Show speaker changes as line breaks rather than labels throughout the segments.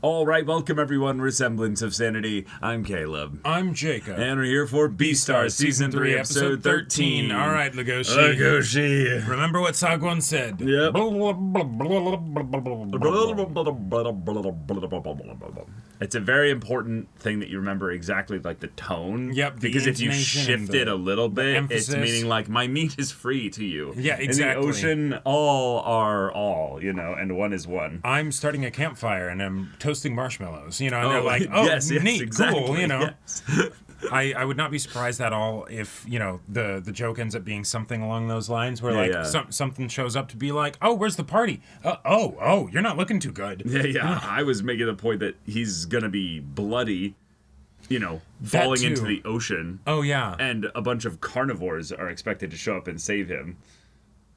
All right, welcome everyone. We're Semblance of Sanity. I'm Caleb.
I'm Jacob.
And we're here for Beastars Season 3, Episode 13.
All right, Legoshi.
Legoshi.
Remember what Sagwan said.
Yep. It's a very important thing that you remember exactly, like the tone.
Yep.
Because if you shift it a little bit, it's meaning like my meat is free to you.
Yeah, exactly.
In the ocean, all are all, and one is one.
I'm starting a campfire and I'm toasting marshmallows, and they're like, oh,
yes,
neat,
exactly,
cool,
Yes.
I would not be surprised at all if, the joke ends up being something along those lines where, something shows up to be like, oh, where's the party? Oh, you're not looking too good.
Yeah. I was making the point that he's going to be bloody, falling into the ocean.
Oh, yeah.
And a bunch of carnivores are expected to show up and save him,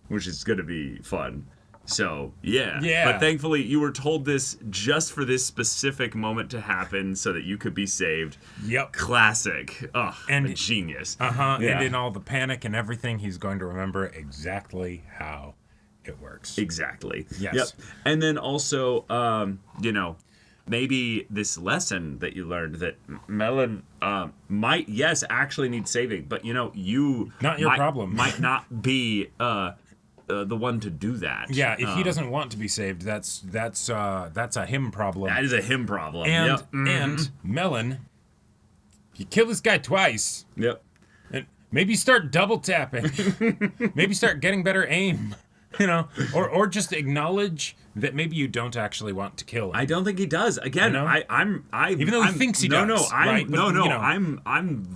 which is going to be fun. So, yeah. But thankfully, you were told this just for this specific moment to happen so that you could be saved.
Yep.
Classic. Oh, and genius.
Yeah. And in all the panic and everything, he's going to remember exactly how it works.
Exactly.
Yes.
Yep. And then also, maybe this lesson that you learned that Melon might, actually need saving, but, you...
Not your problem.
Might not be... the one to do that.
Yeah, if he doesn't want to be saved, that's a him problem.
That is a him problem.
And and Melon, you kill this guy twice.
Yep.
And maybe start double tapping. Maybe start getting better aim. Or just acknowledge that maybe you don't actually want to kill him.
I don't think he does. Again, I'm
even though he thinks he does.
I'm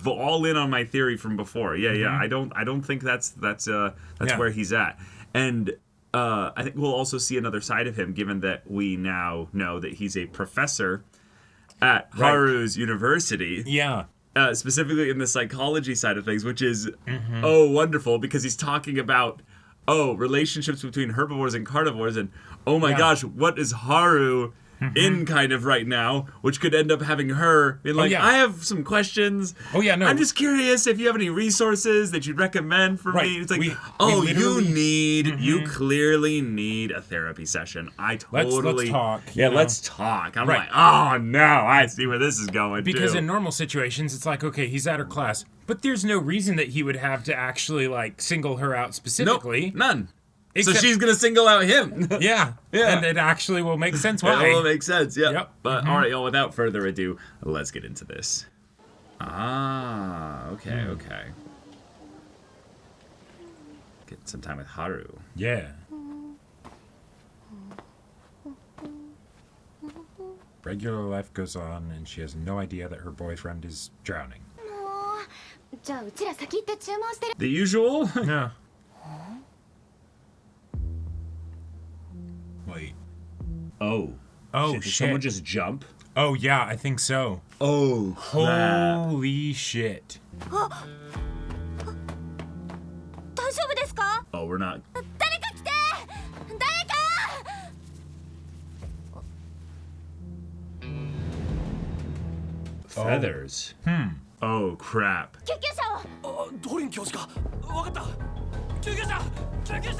all in on my theory from before. Yeah. I don't think that's where he's at. And I think we'll also see another side of him, given that we now know that he's a professor at Haru's university.
Yeah.
Specifically in the psychology side of things, which is wonderful, because he's talking about relationships between herbivores and carnivores, and oh my gosh, what is Haru in kind of right now, which could end up having her be like, I have some questions. Oh yeah, no. I'm just curious if you have any resources that you'd recommend for me. It's like, you clearly need a therapy session. Let's
talk.
Yeah, let's talk. I'm like, oh no, I see where this is going.
Because in normal situations, it's like, okay, he's at her class, but there's no reason that he would have to actually single her out specifically.
Nope, none. So she's going to single out him.
Yeah. And it actually will make sense why.
It will make sense, yep. But, all right, without further ado, let's get into this. Okay. Get some time with Haru.
Yeah. Regular life goes on, and she has no idea that her boyfriend is drowning.
The usual?
Yeah. Wait.
Oh, shit. Did someone just jump?
Oh, yeah, I think so.
Oh, crap.
Holy shit.
Oh, we're not... Feathers. Oh, crap.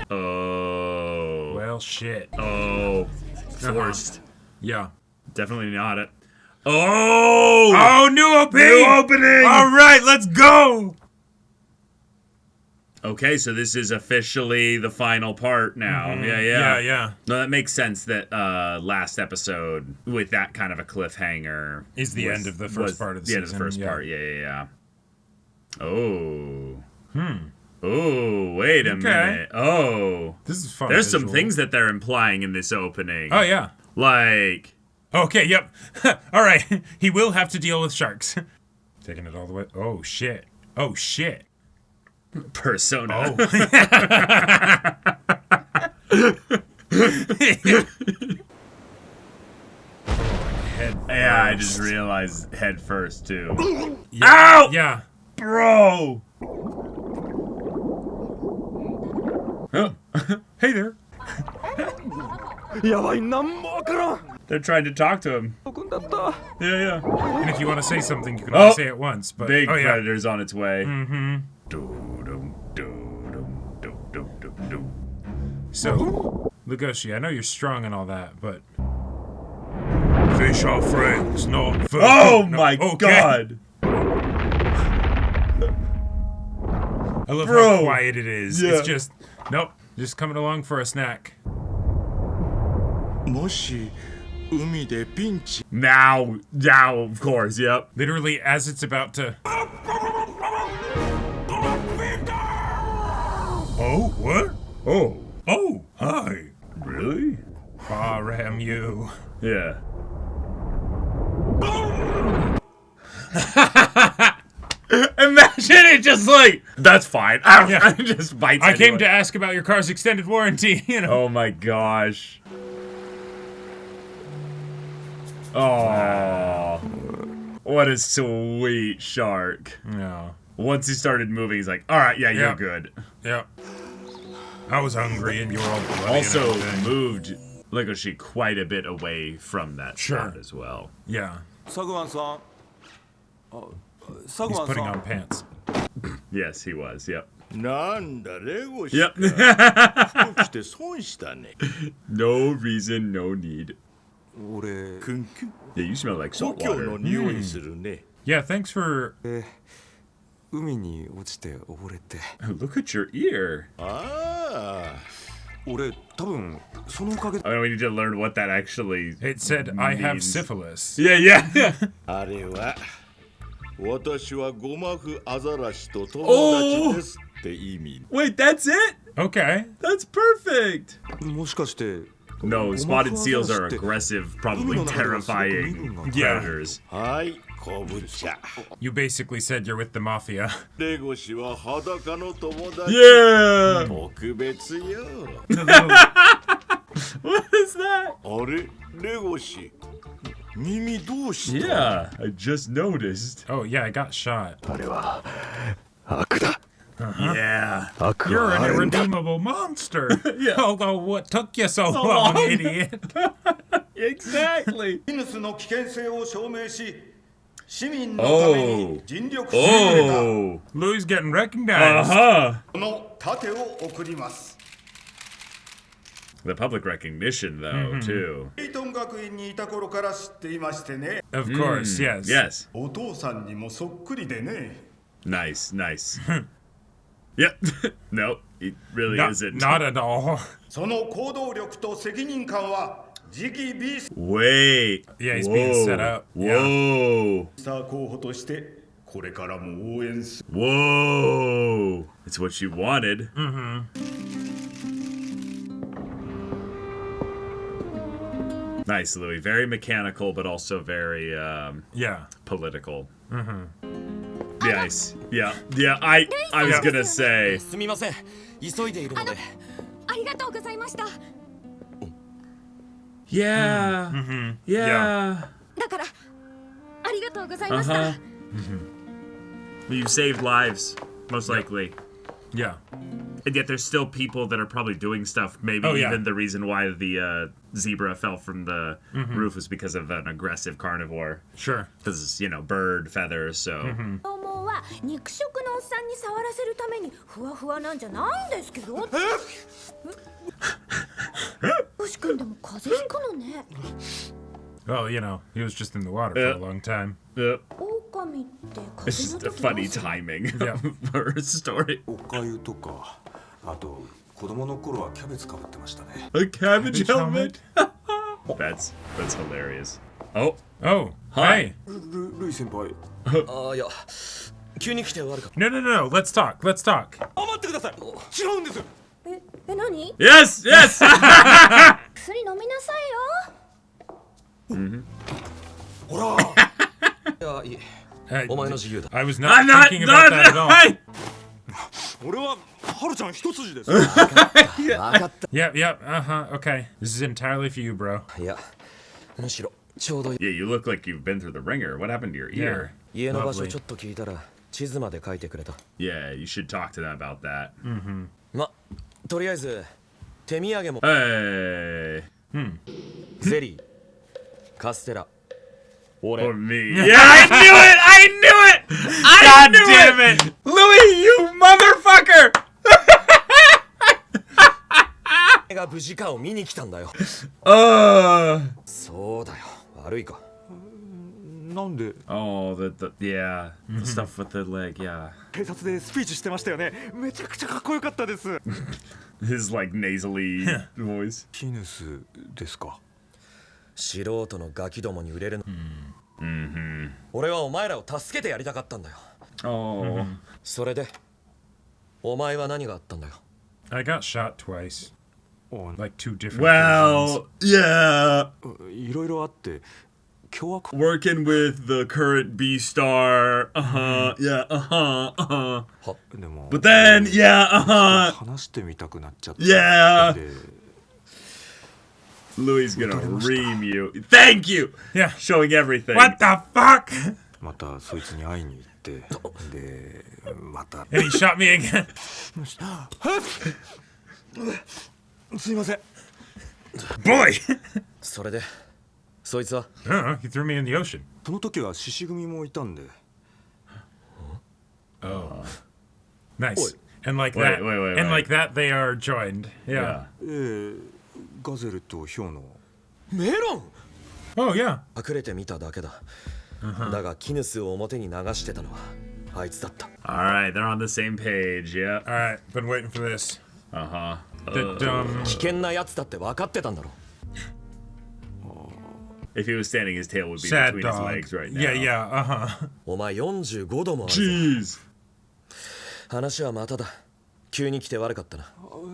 Oh.
Well, shit.
Oh. Forced.
Yeah.
Definitely not it. Oh!
Oh, new opening!
New opening!
All right, let's go!
Okay, so this is officially the final part now. Yeah. No, that makes sense that last episode, with that kind of a cliffhanger...
is the end of the first part of the season.
End of the first part, yeah. Oh. Oh, wait a minute. Oh.
This is fun.
There's some things that they're implying in this opening.
Oh, yeah.
Like...
Okay, yep. All right. He will have to deal with sharks. Taking it all the way. Oh, shit.
Persona.
Oh. Head first.
Yeah, I just realized head first, too.
Yeah.
Ow!
Yeah.
Bro!
Hey there.
They're trying to talk to him. Yeah.
And if you want to say something, you can only say it once. But
big predator's on its way.
So, Legoshi, I know you're strong and all that, but Fish are friends, not food.
Oh
No,
my
okay.
god.
I love
Bro.
how quiet it is.
Yeah.
It's just, nope, just coming along for a snack.
もし海でピンチ
Now, of course, yep.
Literally, as it's about to. Oh, what?
Oh,
Oh, hi.
really?
Ram you.
Yeah. Imagine it just like, that's fine.
Yeah.
Just bites
I came
anyway.
to ask about your car's extended warranty, you know.
Oh my gosh. Oh, what a sweet shark.
No.
Once he started moving, he's like, all right, yeah, you're
Yeah.
good.
Yep. I was hungry and you were all bloody
Also
and everything.
moved Legoshi quite a bit away from that
Sure.
spot as well.
Yeah.
サグワンさんサグ
He's
ワン
putting
さ
on
ん
Pants.
Yes, he was. Yep.
なんだレゴシ
Yep.
服着て損したね
No reason, no need.
俺クンクン
Yeah, you smell like
故
salt
郷の
water.
匂いするね
Yeah, thanks for.
海に落ちて溺れて
Look at your ear.
ああ
俺多分そのおかげで
I mean, we need to learn what that actually.
It said, I have
means.
syphilis.
Yeah, yeah.
あれは私はゴマフアザラシと友達ですって意味
Wait, that's it?
Okay.
That's perfect.
もしかして
No, spotted seals are aggressive, probably terrifying
Yeah.
predators.
はいこぶ茶
You basically said you're with the mafia.
レゴシは裸の友達
Yeah.
特別よ
What is that?
あれレゴシ耳どうした
Yeah, I just noticed.
Oh, yeah, I got shot.
あれは悪だ
Yeah.
悪
You're
は
an
あるんだ
irredeemable monster.
Yeah.
Although, what took you so long,
long.
idiot?
Exactly.
イヌスの危険性を証明し市民のために尽力してくれた
Oh.
Louis getting recognized.
Uh-huh.
この盾を送ります
The public recognition, though, too.
レイトン学院にいた頃から知っていましてね
Of course, yes.
Yes.
お父さんにもそっくりでね
Nice, nice. Yep. No, it really
Not,
isn't.
not at all.
その行動力と責任感は次期ビース
Wait.
Yeah, he's being set up.
Whoa.
ター候補としてこれからも応援す
Whoa. It's what you wanted. Nice, Louis. Very mechanical, but also very
Yeah.
political. Nice. Yeah. Yeah. I was gonna say.
すみません急いでいるので
ありがとうございました
Yeah. Yeah.
だからありがとうございました、
Uh-huh. Well, you saved lives, most likely.
Yeah.
And yet there's still people that are probably doing stuff. Maybe
Oh, yeah.
even the reason why the zebra fell from the roof was because of an aggressive carnivore.
Sure.
Because, bird feathers, so.
どうもは肉食のおっさんに触らせるためにふわふわなんじゃないんですけどよし君でも風邪ひくのね
Well, he was just in the water for a long time.
Yep.
狼って風
It's
邪
just
の
a
時
funny
どうする
timing
Yeah.
for a story.
おかゆとかあと子供の頃はキャベツかぶってましたね
A cabbage
helmet?
helmet? That's hilarious. Oh,
Oh,
Hi.
hi.
ルイ先輩
ああいや急に来て悪かっ
No, no, no, no. Let's talk. Let's talk.
あ待ってください違うんです
何
yes, yes.
薬飲みなさいよ
ほら
たいやいい
I,
お前の自由だ
I was
I'm
not
not,
thinking about that at all.
not.
俺はハルちゃん一筋です
分かった
Yep, yep. Uh-huh. Okay. This is entirely for you, bro.
いやむしろちょうどいい
Yeah, you look like you've been through the ringer. What happened to your ear?
家の場所
Lovely.
ちょっと聞いたら地図まで書いてくれた
Yeah, you should talk to them about that.
まとりあえず手土産も
Hey.
ゼリーカステラ
Or me. Yeah, I knew it! I knew it! God damn it! Louis, you motherfucker!
が無事かを見に来たんだよ
Uh,
そうだよ悪いか。
なんで
Oh, yeah, the stuff with the leg, yeah.
警察でスピーチしてましたよね。めちゃくちゃかっこよかったです。
His like nasally voice.
キヌスですか。
素人のガキどもに売れるの。俺はお前らを助けてやりたかったんだよ。
Oh.
それでお前は何があったんだよ。
I got shot twice. Like two different
Well, yeah.
いろいろあって凶悪
Working with the current Beastar. Yeah,
は、
でも
But then, yeah,
話してみたくなっちゃった。
Yeah.
で
Louis gonna ream you. Thank you!
Yeah.
Showing everything.
What the fuck?
またそいつに会いに行ってでまた
And he shot me again.
すいません。
Boy!
それでそいつは
I don't know. He threw me in the ocean.
その時は獅子組もいたんで
Nice. And like
Wait,
that,
wait,
and
wait.
like that, they are joined. Yeah.
Yeah.
ガゼルとヒョウの
メロン
Oh yeah.
隠れてみただけだ。だがキヌスを表に流してたのはあいつだった。
All right, they're on the same page. Yeah.
All right. Been waiting for this.
Uh-huh.
The
危険なやつだって分かってたんだろ。
If he was standing, his tail would be
sad
between his
dog.
legs right now.
Yeah, yeah. Uh-huh.
お前45度もあるぞ。
Jeez.
話はまただ。急に来て悪かったな。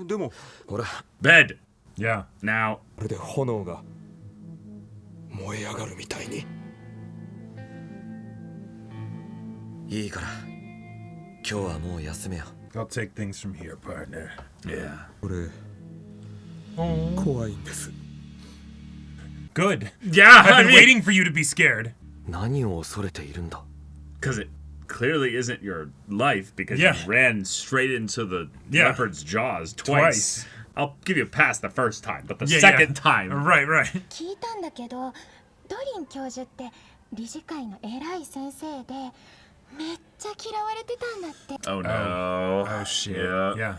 でも
ほら、
Bed.
Yeah.
Now.
これで炎が燃え上がるみたいに。
いいから今日はもう休めよ。
I'll take things from here, partner.
Yeah.
俺怖いんです。
Good.
Yeah,
I've
I
been
mean,
waiting for you to be scared.
何を恐れているんだ。
because it clearly isn't your life because
Yeah.
you ran straight into the
Yeah.
leopard's jaws
Twice.
twice. I'll give you a pass the first time, but the
Yeah,
second
yeah.
time.
Right, right.
聞いたんだけど、ドリン教授って理事会の偉い先生でめっちゃ嫌われてたんだって。
Oh no.
Oh shit.
Yeah.
Yeah.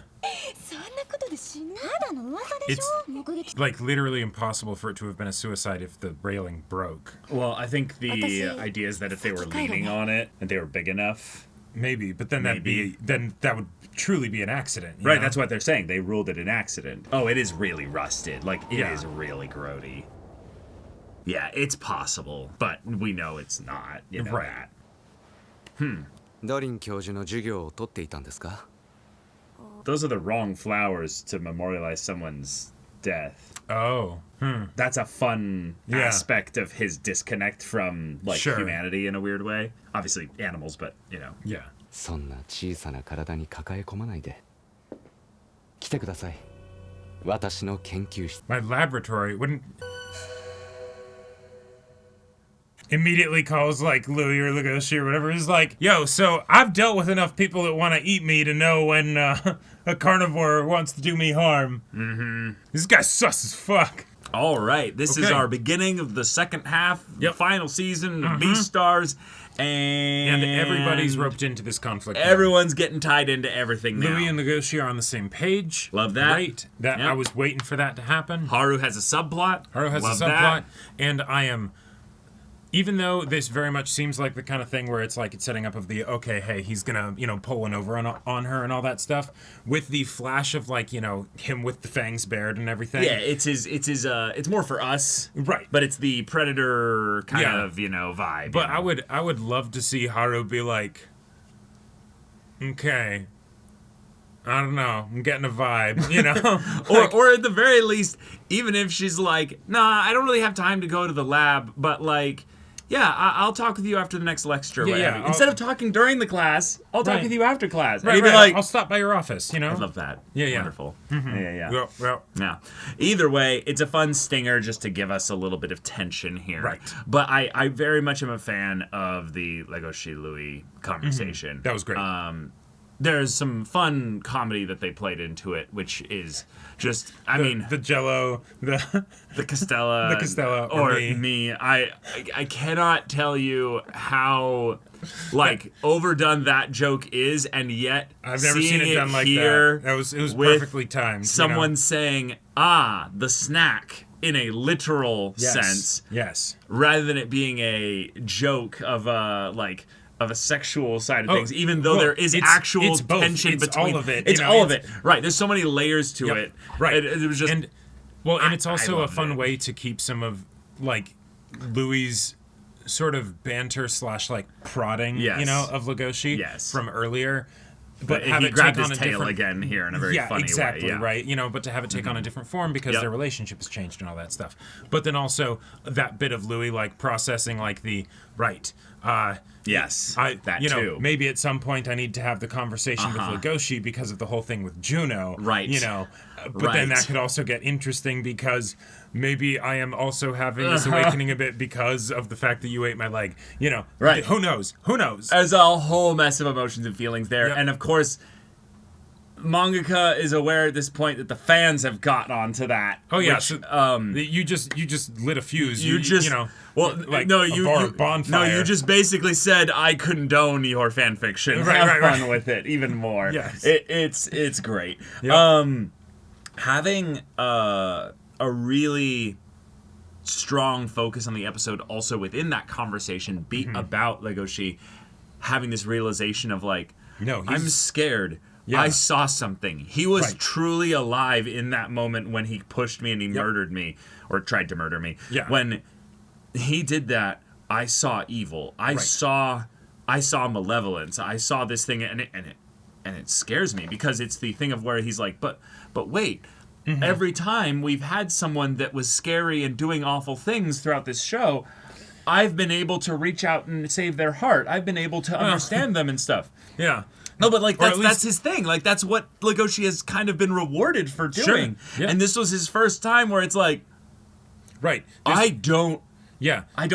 そんなことで死ぬただの噂でしょ。目撃
Like literally impossible for it to have been a suicide if the railing broke.
Well, I think the
私-
idea is that if they were leaning on it and they were big enough.
Maybe, but then
Maybe.
then that would truly be an accident. you
Right,
know?
that's what they're saying. They ruled it an accident. Oh, it is really rusted. Like, it is
Yeah.
really grody. Yeah, it's possible, but we know it's not. You know
Right.
that.
ダリン教授の授業を取っていたんですか？
Those are the wrong flowers to memorialize someone's death.
Oh.
That's a fun
Yeah.
aspect of his disconnect from, like,
Sure.
humanity in a weird way. Obviously, animals, but, you know.
Yeah.
そんな小さな体に抱え込まないで。来てください。私の研究室。
My laboratory wouldn't immediately calls like Louis or Lugosi or whatever. He's like, yo, so I've dealt with enough people that want to eat me to know when a carnivore wants to do me harm. Mm-hmm. This guy's sus as fuck.
All right, this is
Okay.
our beginning of the second half, the
Yep.
final season of Beastars,
And everybody's roped into this conflict. now.
Everyone's getting tied into everything now.
Louis and Lugosi are on the same page.
Love that.
Great. That
Yep.
I was waiting for that to happen.
Haru has a subplot.
Haru has
Love
a subplot,
that.
and I am. Even though this very much seems like the kind of thing where it's like it's setting up of the okay, hey, he's gonna pull one over on her and all that stuff, with the flash of like him with the fangs bared and everything.
Yeah, it's more for us,
Right.
But it's the Predator kind
Yeah.
of vibe.
But I would love to see Haru be like, okay, I don't know, I'm getting a vibe,
or at the very least, even if she's like, nah, I don't really have time to go to the lab, but like, yeah, I'll talk with you after the next lecture. Or
Yeah,
whatever.
yeah,
Instead of talking during the class, I'll talk
Right.
with you after class.
right,
And you'd be
right,
like,
I'll stop by your office,
I love that.
Yeah, yeah.
Wonderful. Yeah.
Yeah.
Either way, it's a fun stinger just to give us a little bit of tension here.
Right.
But I very much am a fan of the Legoshi Louis conversation.
That was great.
There's some fun comedy that they played into it, which is just,
the Jello,
the Costella,
The Costella,
or
or
me. I cannot tell you how like overdone that joke is, and yet
I've never
seeing
seen it done like
here
that. It was
with
perfectly timed.
Someone saying, "Ah, the snack," in a literal sense.
Yes.
Rather than it being a joke of a sexual side of things, even though there is actual tension between
all of it.
It's all of it. Right. There's so many layers to it.
Right.
It was just
and it's also a fun way to keep some of like Louis' sort of banter / like prodding, of Legoshi from earlier. But have
he
it
grabbed
take
his
on
tail again here in a very funny way.
Right. But to have it take on a different form because their relationship has changed and all that stuff. But then also that bit of Louis like processing like the
yes, that too.
Maybe at some point I need to have the conversation with Legoshi because of the whole thing with Juno.
Right.
But then that could also get interesting because maybe I am also having this awakening a bit because of the fact that you ate my leg.
Right.
Who knows?
There's a whole mess of emotions and feelings there.
Yep.
And of course, mangaka is aware at this point that the fans have gotten onto that.
Oh yeah,
which,
you just lit a fuse. Bonfire.
No, you just basically said I condone your fan fiction. Have fun with it even more.
Yes,
it's great.
Yep.
Having a really strong focus on the episode also within that conversation be about Legoshi having this realization of like, no, I'm scared. Yeah. I saw something. He was truly alive in that moment when he pushed me and he murdered me or tried to murder me.
Yeah.
When he did that, I saw evil. I saw malevolence. I saw this thing and it scares me because it's the thing of where he's like, but wait, every time we've had someone that was scary and doing awful things throughout this show, I've been able to reach out and save their heart. I've been able to understand them and stuff.
Yeah.
No, but like that's his thing. Like that's what Legoshi has kind of been rewarded for doing.
Sure. Yeah.
And this was his first time where it's like, I don't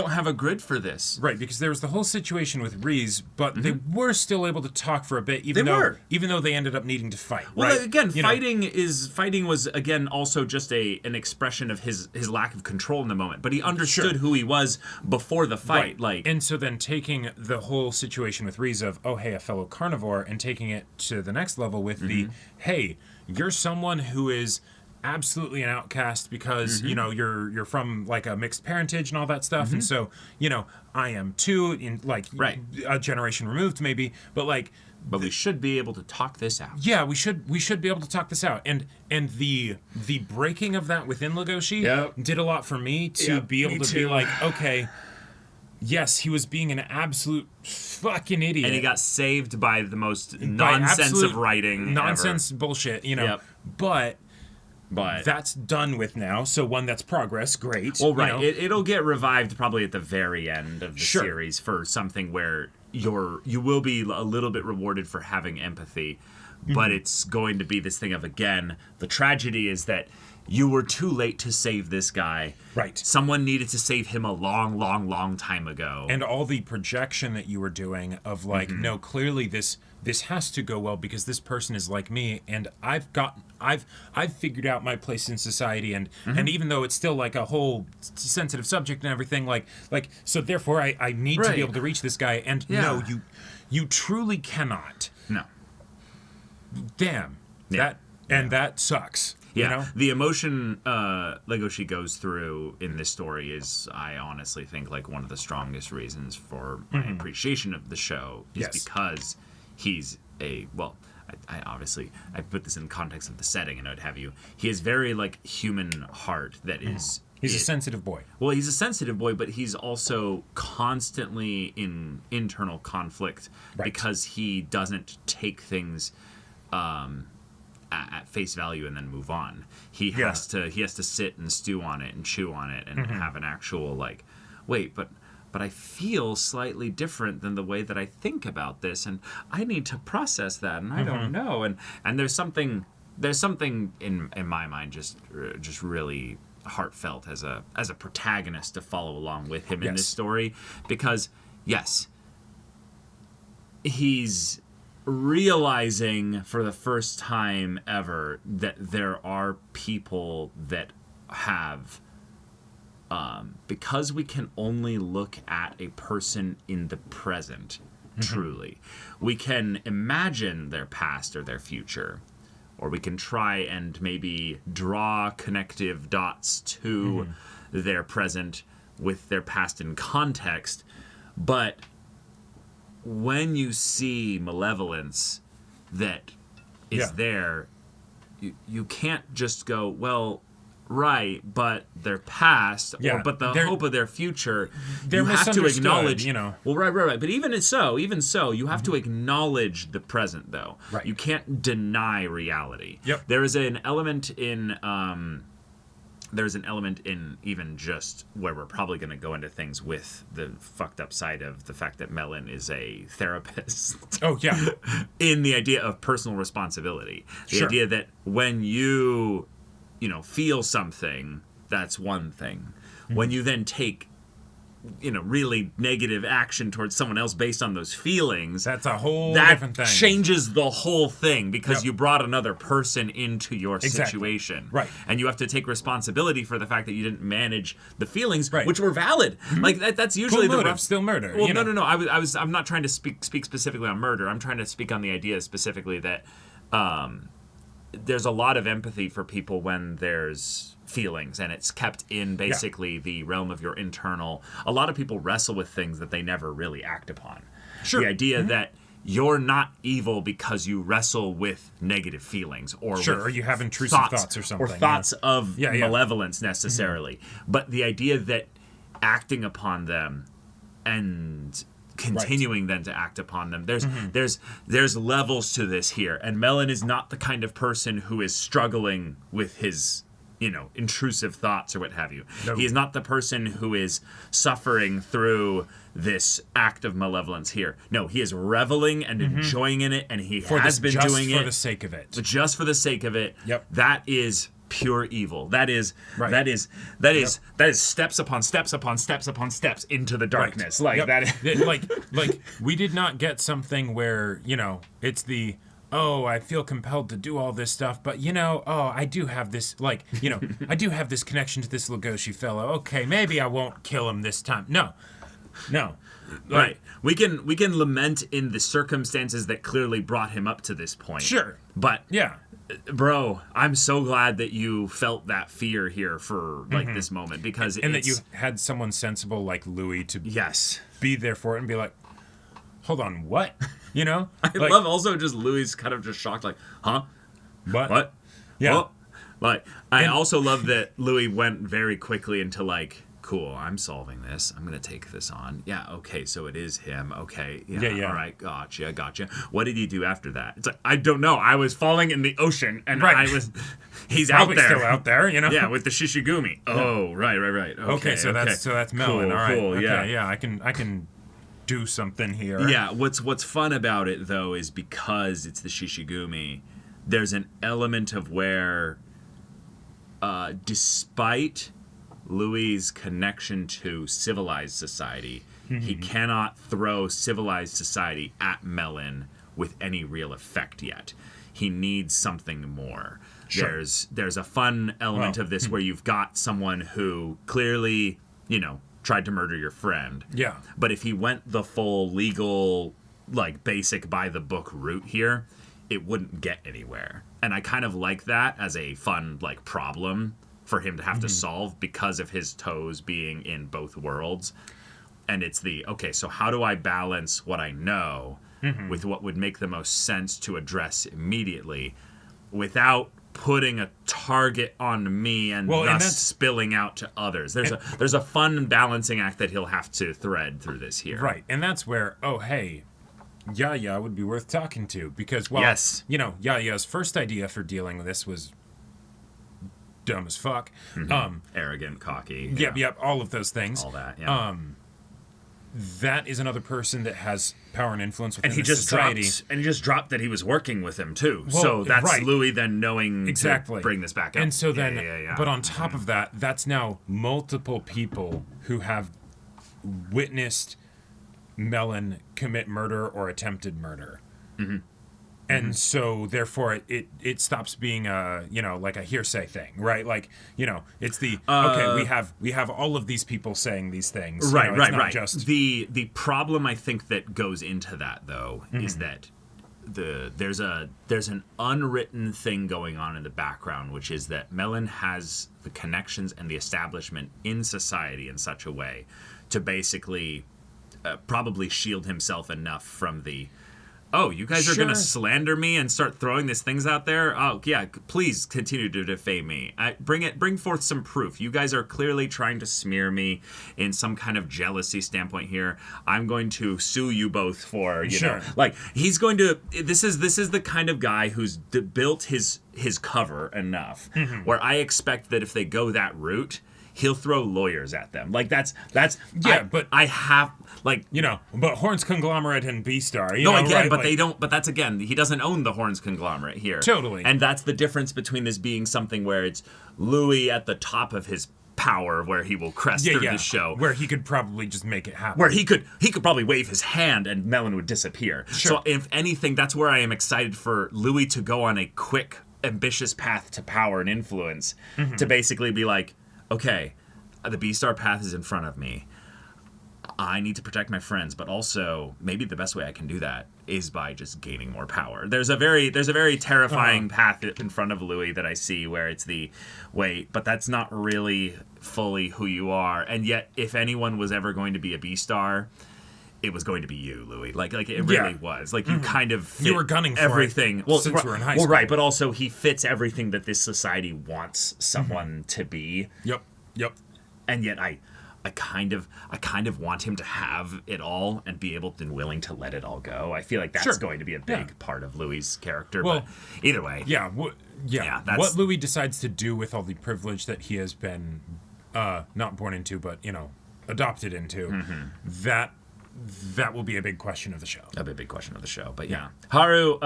have a grid for this.
Right, because there was the whole situation with Reese, but they were still able to talk for a bit, even though they ended up needing to fight.
Well, again, fighting was again also just an expression of his lack of control in the moment. But he understood who he was before the fight.
Right.
Like,
and so then taking the whole situation with Reese of, oh hey, a fellow carnivore, and taking it to the next level with the, hey, you're someone who is absolutely an outcast because you're from like a mixed parentage and all that stuff, and so I am too, in like a generation removed maybe, but
we should be able to talk this out.
Yeah, we should be able to talk this out, and the breaking of that within Legoshi did a lot for me to be able to be like, okay, yes, he was being an absolute fucking idiot,
and he got saved by the most nonsense of writing,
nonsense
ever.
Bullshit, But that's done with now, so one, that's progress, great.
Well, right, it'll get revived probably at the very end of the series for something where you will be a little bit rewarded for having empathy, but it's going to be this thing of, again, the tragedy is that you were too late to save this guy.
Right.
Someone needed to save him a long, long, long time ago.
And all the projection that you were doing of like, no, clearly this has to go well because this person is like me, and I've figured out my place in society, and even though it's still like a whole sensitive subject and everything, like so therefore I need to be able to reach this guy, and no, you truly cannot.
No.
Damn. That sucks.
Yeah, the emotion Legoshi goes through in this story is, I honestly think, like one of the strongest reasons for my appreciation of the show is because he's I put this in context of the setting and what have you. He has very like human heart that is.
He's a sensitive boy. Well,
he's a sensitive boy, but he's also constantly in internal conflict because he doesn't take things at face value and then move on. He has to sit and stew on it and chew on it and have an actual like, wait, but I feel slightly different than the way that I think about this, and I need to process that, and I don't know, and there's something in my mind just really heartfelt as a protagonist to follow along with him in this story, because he's realizing for the first time ever that there are people that have because we can only look at a person in the present truly, we can imagine their past or their future, or we can try and maybe draw connective dots to their present with their past in context. But when you see malevolence that is there, you can't just go, well, right, but their past, or but the hope of their future, you have to acknowledge,
you know.
Well, right. But even so, you have to acknowledge the present, though.
Right.
You can't deny reality.
Yep.
There is an element in even just where we're probably going to go into things with the fucked up side of the fact that Melon is a therapist.
Oh, yeah.
In the idea of personal responsibility. The
Sure.
idea that when you feel something, that's one thing. When you then take, really negative action towards someone else based on those feelings,
that's a whole different thing.
That changes the whole thing because
Yep.
you brought another person into your
Exactly.
situation.
Right.
And you have to take responsibility for the fact that you didn't manage the feelings,
Right.
which were valid. Like that's usually
Full
the
motive, still murder.
Well,
you know?
no. I'm not trying to speak specifically on murder. I'm trying to speak on the idea specifically that there's a lot of empathy for people when there's feelings and it's kept in basically the realm of your internal. A lot of people wrestle with things that they never really act upon.
Sure.
The idea that you're not evil because you wrestle with negative feelings or
Sure,
with
or you have intrusive thoughts or something,
or thoughts of
Yeah.
malevolence necessarily. But the idea that acting upon them and continuing then to act upon them, there's levels to this here, and Melon is not the kind of person who is struggling with his intrusive thoughts or what have you.
No.
He is not the person who is suffering through this act of malevolence here. No, he is reveling and enjoying in it, and he has been doing it
just for the sake of it.
just for the sake of it.
Yep.
That is pure evil. That is
Right.
that is steps upon steps upon steps upon steps into the darkness.
Right.
Like
Yep.
that is
like we did not get something where it's the I feel compelled to do all this stuff, but I do have this I do have this connection to this Lugosi fellow. Okay, maybe I won't kill him this time. No.
right. We can lament in the circumstances that clearly brought him up to this point.
Sure.
But
Yeah.
bro, I'm so glad that you felt that fear here for this moment because
And that you had someone sensible like Louis to
yes.
be there for it and be like, hold on, what?
I love also just Louis kind of just shocked, like, huh? What?
Yeah.
Oh. Like, I also love that Louis went very quickly into like, cool, I'm solving this. I'm going to take this on. Yeah, okay, so it is him. Okay, yeah. All right, gotcha. What did he do after that? It's like, I don't know. I was falling in the ocean, and he's
Probably
out there.
still out there,
Yeah, with the Shishigumi. Oh, right.
Okay, so that's Melon.
Cool,
All right.
cool,
Okay, yeah, I can do something here.
Yeah, what's fun about it though is because it's the Shishigumi, there's an element of where despite Louis' connection to civilized society, he cannot throw civilized society at Melon with any real effect yet. He needs something more.
Sure.
There's a fun element of this where you've got someone who clearly, tried to murder your friend.
Yeah.
But if he went the full legal, like basic by the book route here, it wouldn't get anywhere. And I kind of like that as a fun like problem for him to have to solve because of his toes being in both worlds. And it's so how do I balance what I know with what would make the most sense to address immediately without putting a target on me and thus spilling out to others. There's a fun balancing act that he'll have to thread through this here.
Right, and that's where Yaya would be worth talking to because Yaya's first idea for dealing with this was dumb as fuck.
Arrogant, cocky.
Yep, all of those things.
All that. Yeah.
That is another person that has power and influence within
And he just dropped that he was working with him too.
Well,
so that's
right.
Louis then knowing
exactly
to bring this back up.
And so then,
yeah.
But on top of that, that's now multiple people who have witnessed Melon commit murder or attempted murder. And so therefore it stops being like a hearsay thing, right? Like, it's the we have all of these people saying these things.
Right.
Just
The problem I think that goes into that though is that there's an unwritten thing going on in the background, which is that Melon has the connections and the establishment in society in such a way to basically probably shield himself enough from the, oh, you guys are going to slander me and start throwing these things out there? Oh, yeah, please continue to defame me. Bring forth some proof. You guys are clearly trying to smear me in some kind of jealousy standpoint here. I'm going to sue you both for, you know, like, he's going to, this is the kind of guy who's built his cover enough where I expect that if they go that route, he'll throw lawyers at them. Like, that's
but
I have, like,
you know, but Horns Conglomerate and Beastar,
no,
know,
again,
right?
but
like,
they don't, but that's, again, he doesn't own the Horns Conglomerate here.
Totally.
And that's the difference between this being something where it's Louis at the top of his power, where he will crest through the show,
where he could probably just make it happen,
where he could probably wave his hand and Melon would disappear. So if anything, that's where I am excited for Louis to go on a quick, ambitious path to power and influence, to basically be like, okay, the Beastar path is in front of me. I need to protect my friends, but also maybe the best way I can do that is by just gaining more power. There's a very terrifying path in front of Louis that I see, where it's the wait, but that's not really fully who you are. And yet, if anyone was ever going to be a Beastar, it was going to be you, Louis. Like it really was. Like, you kind of fit,
you were gunning for
everything.
It since we were in high school.
Well, right, but also he fits everything that this society wants someone to be.
Yep.
And yet I kind of want him to have it all and be able and willing to let it all go. I feel like that's going to be a big part of Louis' character.
Well,
but either way.
What Louis decides to do with all the privilege that he has been not born into, but, you know, adopted into, that will be a big question of the show.
That'll be a big question of the show. But yeah. Haru,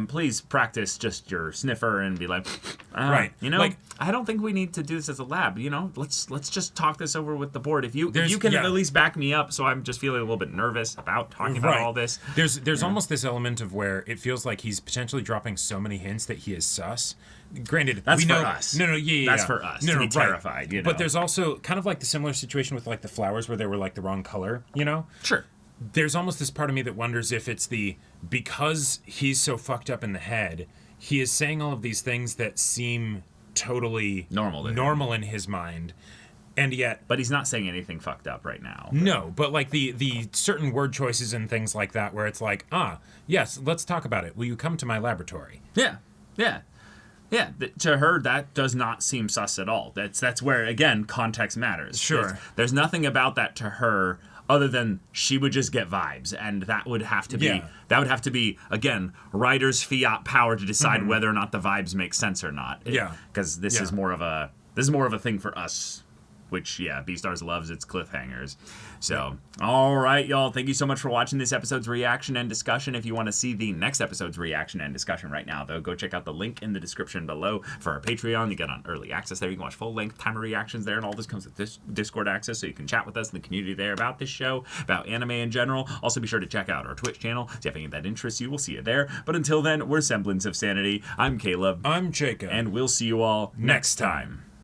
please practice just your sniffer and be like,
right.
You know,
like,
I don't think we need to do this as a lab. You know, let's just talk this over with the board. If you can
yeah.
at least back me up, so I'm just feeling a little bit nervous about talking about all this.
There's almost this element of where it feels like he's potentially dropping so many hints that he is sus. Granted,
that's
we
for
know,
us.
That's
for us to be terrified. You know?
But there's also kind of like the similar situation with like the flowers where they were like the wrong color. You know,
sure.
There's almost this part of me that wonders if it's because he's so fucked up in the head, he is saying all of these things that seem totally normal in his mind, and yet,
but he's not saying anything fucked up right now.
No, but like the certain word choices and things like that, where it's like, yes, let's talk about it. Will you come to my laboratory?
Yeah. To her, that does not seem sus at all. That's where, again, context matters.
Sure.
There's nothing about that to her other than she would just get vibes, and that would have to be again, writer's fiat power to decide whether or not the vibes make sense or not. Because this is more of a thing for us, which Beastars loves its cliffhangers. So, all right, y'all. Thank you so much for watching this episode's reaction and discussion. If you want to see the next episode's reaction and discussion right now, though, go check out the link in the description below for our Patreon. You get on early access there. You can watch full-length timer reactions there, and all this comes with this Discord access, so you can chat with us in the community there about this show, about anime in general. Also, be sure to check out our Twitch channel. If you have any of that interests you, we'll see you there. But until then, we're Semblance of Sanity. I'm Caleb.
I'm Jacob.
And we'll see you all next time.